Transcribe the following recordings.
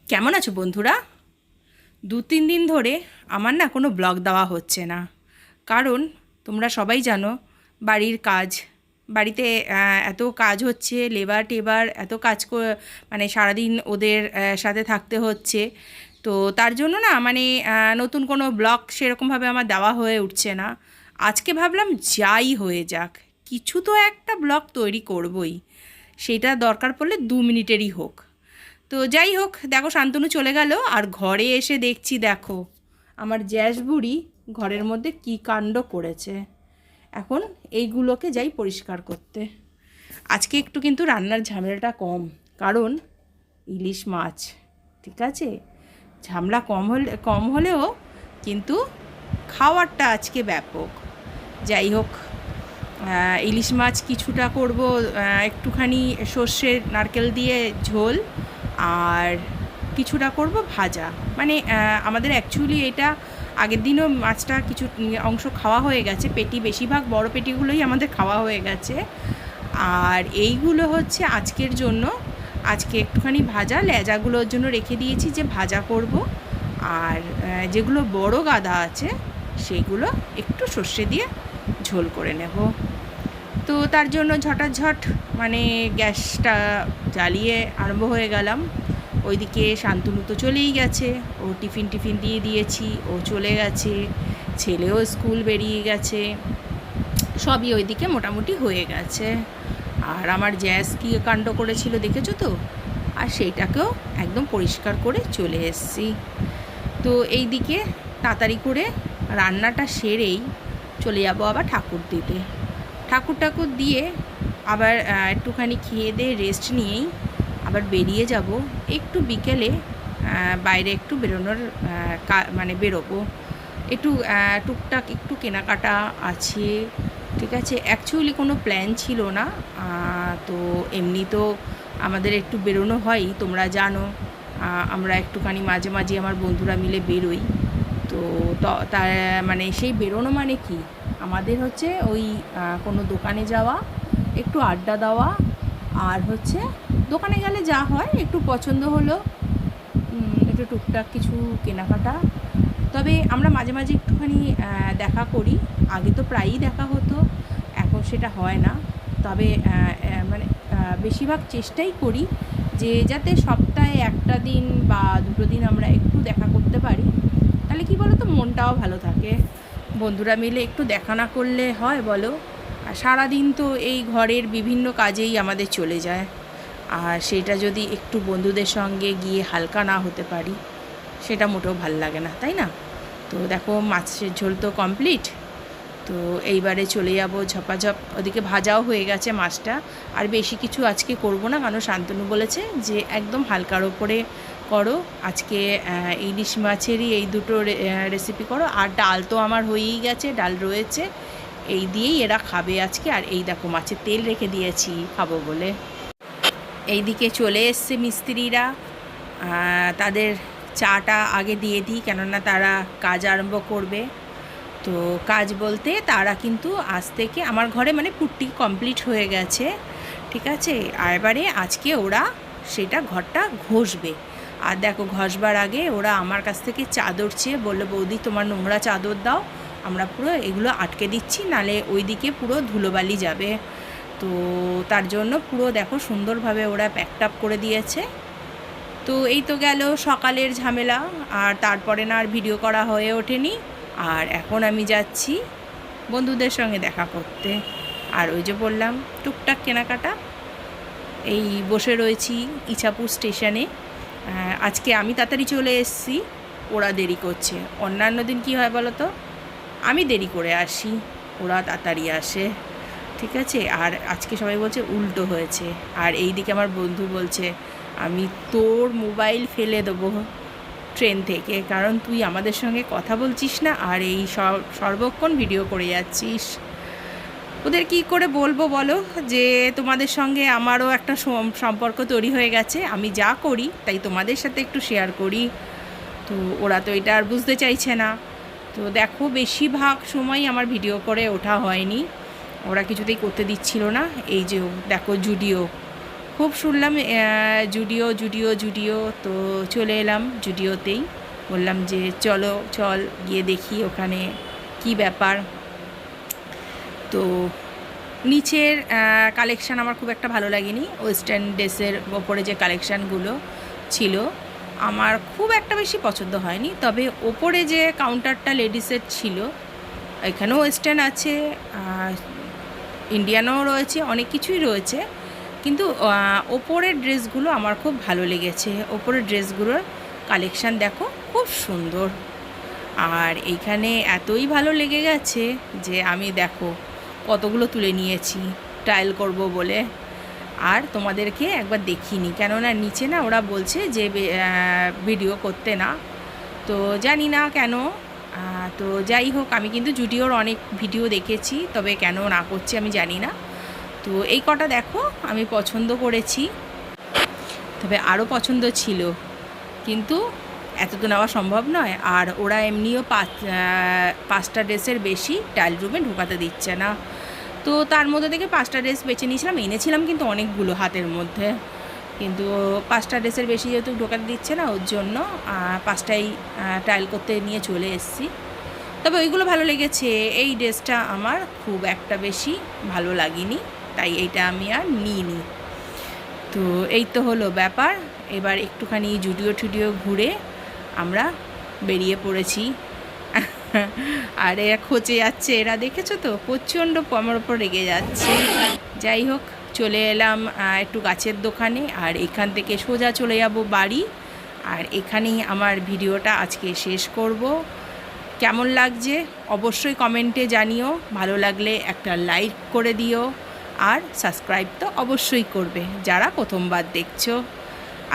কেমন আছো বন্ধুরা? 2-3 দিন ধরে আমার না কোনো ব্লগ দেওয়া হচ্ছে না। কারণ তোমরা সবাই জানো, বাড়ির কাজ, বাড়িতে এত কাজ হচ্ছে, লেবার টেবার এত কাজ মানে সারাদিন ওদের সাথে থাকতে হচ্ছে। তো তার জন্য না মানে নতুন কোনো ব্লগ সেরকমভাবে আমার দেওয়া হয়ে উঠছে না। আজকে ভাবলাম যাই হয়ে যাক, কিছু তো একটা ব্লগ তৈরি করবই, সেটা দরকার পড়লে 2 মিনিটেরই হোক। তো যাই হোক, দেখো শান্তনু চলে গেল, আর ঘরে এসে দেখছি, দেখো আমার জ্যাস বুড়ি ঘরের মধ্যে কী কাণ্ড করেছে। এখন এইগুলোকে যাই পরিষ্কার করতে। আজকে একটু কিন্তু রান্নার ঝামেলাটা কম, কারণ ইলিশ মাছ, ঠিক আছে, ঝামেলা কম হলেও কিন্তু খাওয়ারটা আজকে ব্যাপক। যাই হোক, ইলিশ মাছ কিছুটা করব একটুখানি সর্ষের নারকেল দিয়ে ঝোল, আর কিছুটা করব ভাজা। মানে আমাদের অ্যাকচুয়ালি এটা আগের দিনও মাছটা কিছু অংশ খাওয়া হয়ে গেছে, পেটি বেশিরভাগ বড় পেটিগুলোই আমাদের খাওয়া হয়ে গেছে। আর এইগুলো হচ্ছে আজকের জন্য, আজকে একটুখানি ভাজা, লেজাগুলোর জন্য রেখে দিয়েছি যে ভাজা করব। আর যেগুলো বড় গাদা আছে সেগুলো একটু সর্ষে দিয়ে ঝোল করে নেব। তো তার জন্য ঝটাঝট মানে গ্যাসটা জ্বালিয়ে আরম্ভ হয়ে গেলাম। ওইদিকে শান্তনু তো চলেই গেছে, ও টিফিন দিয়ে দিয়েছি, ও চলে গেছে, ছেলেও স্কুল বেরিয়ে গেছে, সবই ওইদিকে মোটামুটি হয়ে গেছে। আর আমার জ্যাস কী কাণ্ড করেছিল দেখেছো তো, আর সেইটাকেও একদম পরিষ্কার করে চলে এসেছি। তো এই দিকে তাড়াতাড়ি করে রান্নাটা সেরেই চলে যাবো আবার ঠাকুর দিতে। ঠাকুর দিয়ে আবার একটুখানি খেয়ে দিয়ে রেস্ট নিয়েই আবার বেরিয়ে যাব একটু বিকেলে, বাইরে একটু বেরোনোর মানে বেরোবো একটু, টুকটাক একটু কেনাকাটা আছে, ঠিক আছে। অ্যাকচুয়ালি কোনো প্ল্যান ছিল না, তো এমনি তো আমাদের একটু বেরোনো হয়, তোমরা জানো। আমরা একটুখানি মাঝে মাঝে আমার বন্ধুরা মিলে বেরোই। তো তার মানে সেই বেরোনো মানে কি, আমাদের হচ্ছে ওই কোনো দোকানে যাওয়া, একটু আড্ডা দেওয়া, আর হচ্ছে দোকানে গেলে যা হয় একটু পছন্দ হলো, একটু টুকটাক কিছু কেনাকাটা। তবে আমরা মাঝে মাঝে একটুখানি দেখা করি, আগে তো প্রায়ই দেখা হতো, এখন সেটা হয় না। তবে মানে বেশিরভাগ চেষ্টাই করি যে যাতে সপ্তাহে একটা দিন বা 2 দিন আমরা একটু দেখা করতে পারি। তাহলে কি বলো তো, মনটাও ভালো থাকে। বন্ধুরা মিলে একটু দেখা না করলে হয় বলো? আর সারাদিন তো এই ঘরের বিভিন্ন কাজেই আমাদের চলে যায়, আর সেটা যদি একটু বন্ধুদের সঙ্গে গিয়ে হালকা না হতে পারি, সেটা মোটেও ভাল লাগে না, তাই না? তো দেখো মাছের ঝোল তো কমপ্লিট। তো এইবারে চলে যাব ঝপাঝপ, ওদিকে ভাজাও হয়ে গেছে মাছটা। আর বেশি কিছু আজকে করব না, কারণ শান্তনু বলেছে যে একদম হালকার ওপরে করো আজকে, ইলিশ মাছেরই এই দুটো রেসিপি করো। আর ডাল তো আমার হয়েই গেছে, ডাল রয়েছে, এই দিয়েই এরা খাবে আজকে। আর এই দেখো মাছের তেল রেখে দিয়েছি খাবো বলে। এইদিকে চলে এসছে মিস্ত্রিরা, তাদের চাটা আগে দিয়ে দিই, কেননা তারা কাজ আরম্ভ করবে। তো কাজ বলতে তারা কিন্তু আজ থেকে আমার ঘরে মানে পুট্টি কমপ্লিট হয়ে গেছে, ঠিক আছে। আর এবারে আজকে ওরা সেটা ঘরটা ঘষবে। আর দেখো ঘষবার আগে ওরা আমার কাছ থেকে চাদর চেয়ে বললো, বৌদি তোমার নোংরা চাদর দাও, আমরা পুরো এগুলো আটকে দিচ্ছি, নালে ওইদিকে পুরো ধুলোবালি যাবে। তো তার জন্য পুরো দেখো সুন্দরভাবে ওরা প্যাকটাপ করে দিয়েছে। তো এই তো গেল সকালের ঝামেলা, আর তারপরে না আর ভিডিও করা হয়ে ওঠেনি। আর এখন আমি যাচ্ছি বন্ধুদের সঙ্গে দেখা করতে। আর ওই যে বললাম টুকটাক কেনাকাটা, এই বসে রয়েছি ইছাপুর স্টেশনে। আজকে আমি তাড়াতাড়ি চলে এসেছি, ওরা দেরি করছে। অন্যান্য দিন কী হয় বলো তো, আমি দেরি করে আসি, ওরা তাড়াতাড়ি আসে, ঠিক আছে। আর আজকে সবাই বলছে উল্টো হয়েছে। আর এই দিকে আমার বন্ধু বলছে আমি তোর মোবাইল ফেলে দেবো ট্রেন থেকে, কারণ তুই আমাদের সঙ্গে কথা বলছিস না, আর এই সর্বক্ষণ ভিডিও করে যাচ্ছিস। ওদের কি করে বলবো বলো যে তোমাদের সঙ্গে আমারও একটা সম্পর্ক তৈরি হয়ে গেছে, আমি যা করি তাই তোমাদের সাথে একটু শেয়ার করি। তো ওরা তো এটা আর বুঝতে চাইছে না। তো দেখো বেশিরভাগ সময় আমার ভিডিও করে ওঠা হয়নি, ওরা কিছুতেই করতে দিচ্ছিল না। এই যে দেখো জুডিও খুব শুনলাম জুডিও জুডিও জুডিও, তো চলে এলাম জুডিওতেই। বললাম যে চল গিয়ে দেখি ওখানে কি ব্যাপার। তো নিচের কালেকশান আমার খুব একটা ভালো লাগেনি। ওয়েস্টার্ন ড্রেসের ওপরে যে কালেকশানগুলো ছিল আমার খুব একটা বেশি পছন্দ হয়নি। তবে ওপরে যে কাউন্টারটা লেডিসের ছিল, এখানেও ওয়েস্টার্ন আছে, ইন্ডিয়ানও রয়েছে, অনেক কিছুই রয়েছে, কিন্তু ওপরের ড্রেসগুলো আমার খুব ভালো লেগেছে। ওপরের ড্রেসগুলোর কালেকশান দেখো খুব সুন্দর। আর এইখানে এতই ভালো লেগে গেছে যে আমি দেখো কতগুলো তুলে নিয়েছি ট্রায়াল করব বলে। আর তোমাদেরকে একবার দেখিনি, কেননা নিচে না ওরা বলছে যে ভিডিও করতে না, তো জানি না কেন। তো যাই হোক, আমি কিন্তু জুডিওর অনেক ভিডিও দেখেছি, তবে কেন না করছি আমি জানি না। তো এই কটা দেখো আমি পছন্দ করেছি, তবে আরও পছন্দ ছিল, কিন্তু এত তো নেওয়া সম্ভব নয়। আর ওরা এমনিও 5টা ড্রেসের বেশি ট্রায়াল রুমে ঢোকাতে দিচ্ছে না। তো তার মধ্যে থেকে 5টা ড্রেস বেছে নিয়েছিলাম, এনেছিলাম কিন্তু অনেকগুলো হাতের মধ্যে, কিন্তু 5টা ড্রেসের বেশি যেহেতু ঢোকাতে দিচ্ছে না, ওর জন্য 5টাই ট্রায়াল করতে নিয়ে চলে এসেছি। তবে ওইগুলো ভালো লেগেছে, এই ড্রেসটা আমার খুব একটা বেশি ভালো লাগেনি, তাই এইটা আমি আর নিইনি। তো এই তো হলো ব্যাপার। এবার একটুখানি জুডিও টুডিও ঘুরে আমরা বেরিয়ে পড়েছি। আর এরা খোঁচে যাচ্ছে, এরা দেখেছো তো, প্রচণ্ড আমার ওপর রেগে যাচ্ছে। যাই হোক, চলে এলাম একটু গাছের দোকানে, আর এখান থেকে সোজা চলে যাব বাড়ি। আর এখানেই আমার ভিডিওটা আজকে শেষ করব। কেমন লাগছে অবশ্যই কমেন্টে জানিও, ভালো লাগলে একটা লাইক করে দিও, আর সাবস্ক্রাইব তো অবশ্যই করবে যারা প্রথমবার দেখছো।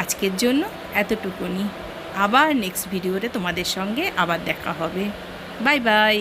আজকের জন্য এতটুকুনি, আবার নেক্সট ভিডিওতে তোমাদের সঙ্গে আবার দেখা হবে। Bye bye.